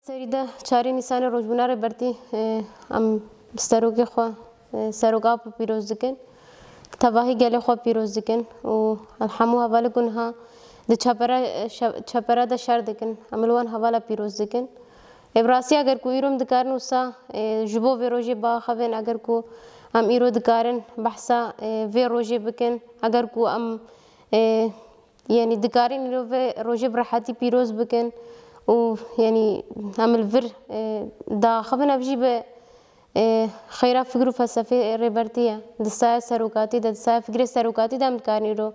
سریده چاری نیسان روزبونار برتی ام سروقی خو سروقا پیروز دکن تواهی گله خو پیروز دکن و الحمو حواله کنها د چپرا د شر دکن عملوان حواله پیروز دکن ابراسی اگر کوئی روم دکارن وسا جبو و روجی با خوین اگر کو ام ایرو دکارن بحثا و روجی بکن اگر کو ام يعني دكارين روجي براحتي بيروز بكن و يعني عمل فر دا خبنا بجيب خيرا فكرو فلسفة ريبرتيا دسايا سروقاتي دسايا فكرة سروقاتي دام كارني رو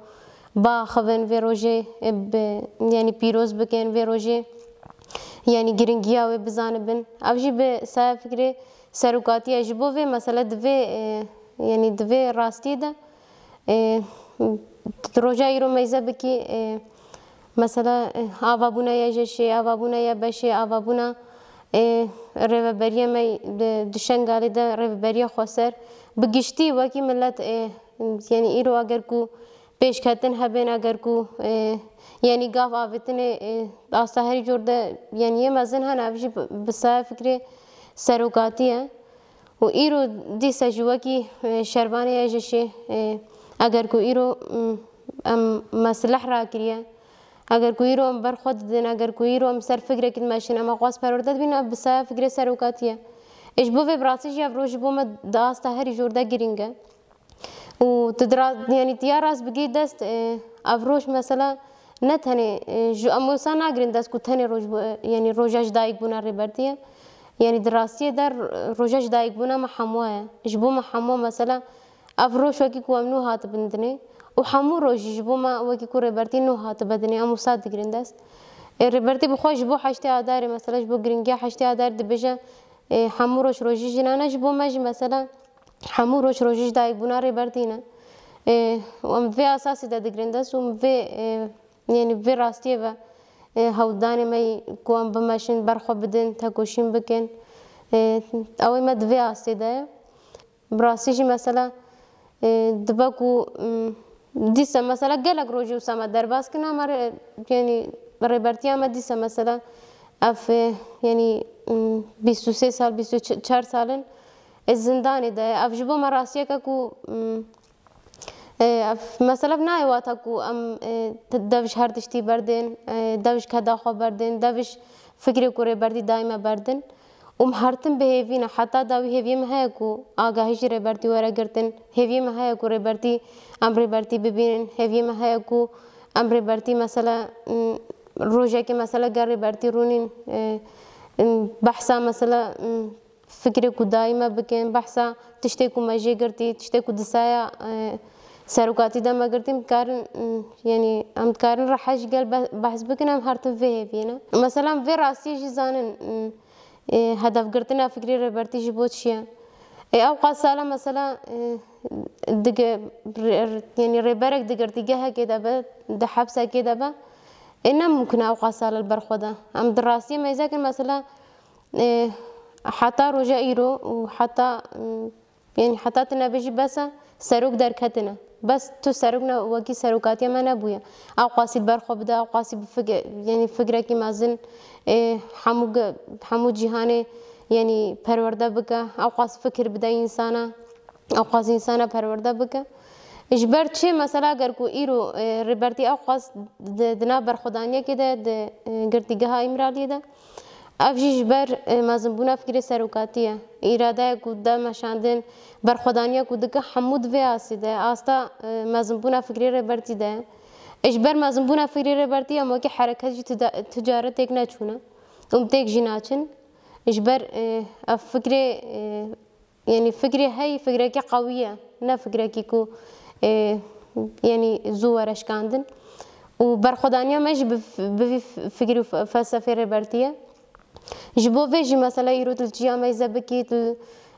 با خبن في روجي يعني بيروز بكن في روجي يعني جرينجيا وبزانبن أبجي بسايا فكرة سروقاتي أجيبو في مثلا دفي يعني دفي راستي ده روجا ایرو میزه بکی مثلا آوابونا یا جشی آوابونا یا بشی آوابونا ریوبریه می دشنگالی ده ریوبریه خسر بگشتی وکی ملت یعنی ایرو اگر کو پیش کتن هبین اگر کو یعنی گاف آویتن آستاهری جورده یعنی یه مزن هن ابجی بسای فکر سروقاتیه و ایرو دی سجوا کی شربانه یا جشی اگر کو ایرو ام مصلح را کریه اگر کوئی رو ام برخود دین اگر کوئی رو ام سر فکر کد ماشین اما قاس پرورده بین اب بسا فکر سروقاتیه ايش بو في براسي جاب روج بو ما داستا هري جوردا جرينجا و تدرا يعني تياراس بقي دست افروش مثلا نتهني جو اموسانا جرين دست كتهني روج يعني روجاج دايق بونا ريبرتيه يعني دراسيه در روجاج دايق بونا محموه ايش بو محمو مثلا افروش وكي كو امنو هات بندني وحمو روجي جبو ما وكي كو ريبرتي نو هات بدني امو صاد جرين دست ريبرتي بخوش جبو حشتي اداري مثلا جبو جرينجا حشتي ادار دبجا حمو روش روجي جنانا جبو ماجي مثلا حمو روش روجي دايق بونا ريبرتينا وام في اساسي دا جرين دست وام في يعني في راستي و هوداني ماي كو ام بماشين برخو بدن تاكوشين بكن اوي ما في اساسي دا براسيجي مثلا دباكو ديسا مثلا قالك روجي وسام درباس كنا مر يعني ريبرتيا ما ديسا مثلا اف يعني 23 سال 24 سال الزنداني ده اف جبو مراسيه كو مثلا بناي واتكو ام دبش هردشتي بردن دبش كدا خو بردن دبش فكري كوري بردي دايما بردن هرتن به هیوینا حتی داوی هیوی مهیا کو آگاهیش ربرتی ورا گرتن هیوی مهیا کو ربرتی ام ربرتی ببینن هیوی مهیا کو ام ربرتی مثلا روزه که مثلا گر ربرتی رونین بحثا مثلا فکر کو دائما بکن بحثا تشتی کو مجی گرتی تشتی کو دسایا سروقاتی دم گرتیم کارن یعنی ام کارن رحج قال بحث بکنم هرتن به هیوینا مثلا في راسي جزانن هدف قرتنا فكري ربرتي جبوت شيا أوقات سالة مثلا دق يعني ربرك دقرتي جها كده با دحبسة كده با إنما ممكن أوقات سالة البرخوده أم دراسية ما إذا كان مثلا حتى رجع إيرو وحتى يعني حتى تنبيجي بس سروق دركتنا بس تو سروقنا وكي سروقاتي ما نبويا أوقات البرخو بدا أوقات بفكر يعني فكرة كي مازن حمو جهاني يعني پرورده بکه اوقات فکر بده انسانا اوقات انسانا پرورده بکه اجبر چه مثلا اگر کو ایرو ربرتی اوقات دنا برخدانیه که ده گرتیگه ها امرالی ده افجی اجبر مازنبونا فکر سروقاتیه اراده کوده مشاندن برخدانیه کوده که حمود و آسیده آستا مازنبونا فکر ربرتی ده اجبر مازنبونا فکر ربرتی اما که حرکت تجارت یک نچونه تيك جيناتن إجبر فكرة يعني فكرة هاي فكرة كي قوية نا فكرة كيكو يعني زوارش كاندن وبرخدانيا مش بفكرة فلسفة ريبرتية جبو فيجي مثلا يروت الجيا ما يزبكي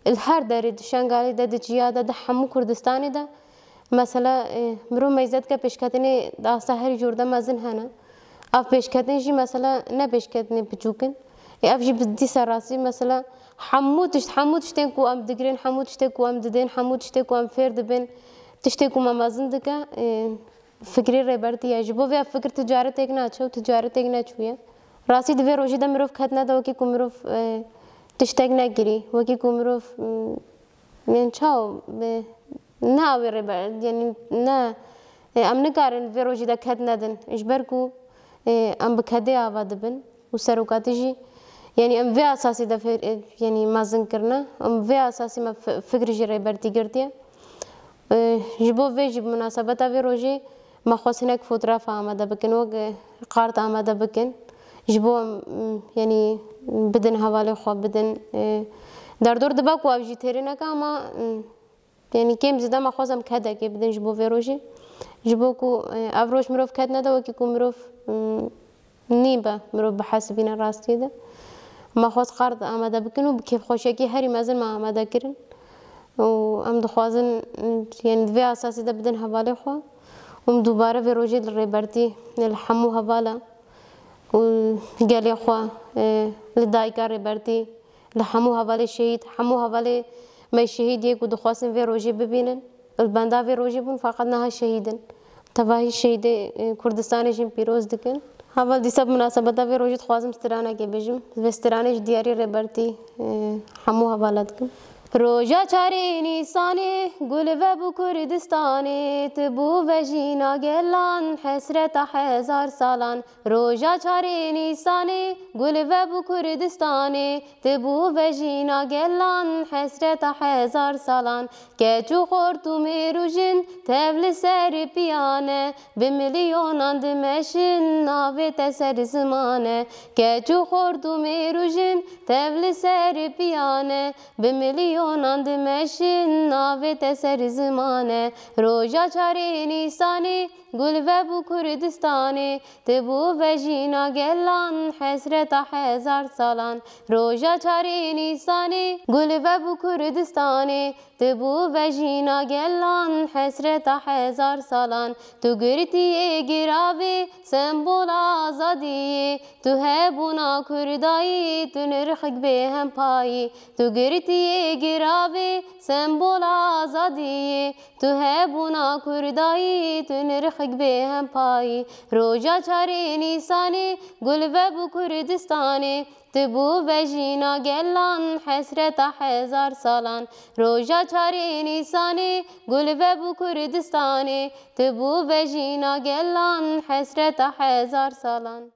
الهر داري شنغالي دا دجيا دا حمو كردستاني دا مثلا مرو ميزات کا پیشکتنی داستا هر جوردا مازن هنا اف پیشکتنی جی مثلا نه پیشکتنی بچوکن اف جی بدي سراسي مثلا حمود تشتكو ام دقرين حمود تشتكو ام ددين حمود تشتكو ام فير دبن تشتكو ما مازن دكا فكري ريبرتي يجبو في فكر تجارة تيجنا أشوا تجارة تيجنا شوية راستی دوی روژی ده مروف کت نده وکی که مروف تشتگ نگیری وکی که مروف یعنی چاو نه آوی ریبر یعنی نه ام نکارن وی روژی ده کت ندن اجبر کو ام بکده آوا دبن و سروکاتی جی یعنی ام وی اساسی ده یعنی مازن کرنا ام وی اساسی ما فکر جی ریبرتی گردیه جبو وی جب مناسبت وی روژی ما خواسنک فوتوگراف آماده بکن و قارت آماده بکن جبو یعنی بدن حواله خواب بدن در دور دبا کو آبجی تیری نکه اما یعنی کم زده ما خواسم کده که بدن جبو وی روژی جبو کو افروش مروف کد نده وکی کو مروف نیبه مروف بحسبین راستی ده ما خواست قارت آماده بکن و کیف خوشکی هری مازن ما آماده کرن و ام دخوازن یعنی دوی اساسی ده بدن حواله خواه وم دوباره وی روژی ریبرتی الحمو حواله و گلی خواه لدایکا ریبرتی لحمو حواله شهید حمو حواله ما شهید یک و دخواستن وی روژی ببینن البنده وی روژی بون فقط نه شهیدن تباهی شهید کردستانشون پیروز دکن اول دیسا مناسبت وی روژی خوازم سترانه که بجم و سترانش دیاری ریبرتی حمو حواله دکن روژا چاری نیسانی گل و بو کردستانی تبو و جینا گلان حسرت هزار سالان روژا چاری نیسانی گل و بو کردستانی تبو و جینا گلان حسرت هزار سالان که چو خورتو میروژن تبل سر پیانه به میلیونان دمشن ناویت سر زمانه که چو خورتو میروژن تبل سر پیانه به میلیون آنند مشین ناویت سر زمانه روژا چاری نیسانی گل و بو کردستانی تبو و جینا گلان حسرت هزار سالان روژا چاری نیسانی گل و بو کردستانی تبو و جینا گلان حسرت هزار سالان تو گرتی گراوی سمبول آزادی تو هبونا کردایی تو نرخک به هم پایی تو گرتی گراوی سمبول آزادی تو هبونا کردایی تو نرخک به هم پایی روژا چاری نیسانی گل و بو کردستانی تبو و جینا گلان حسرت هزار سالان روژا چاری نیسانی گل و بو کردستانی تبو و جینا گلان حسرت هزار سالان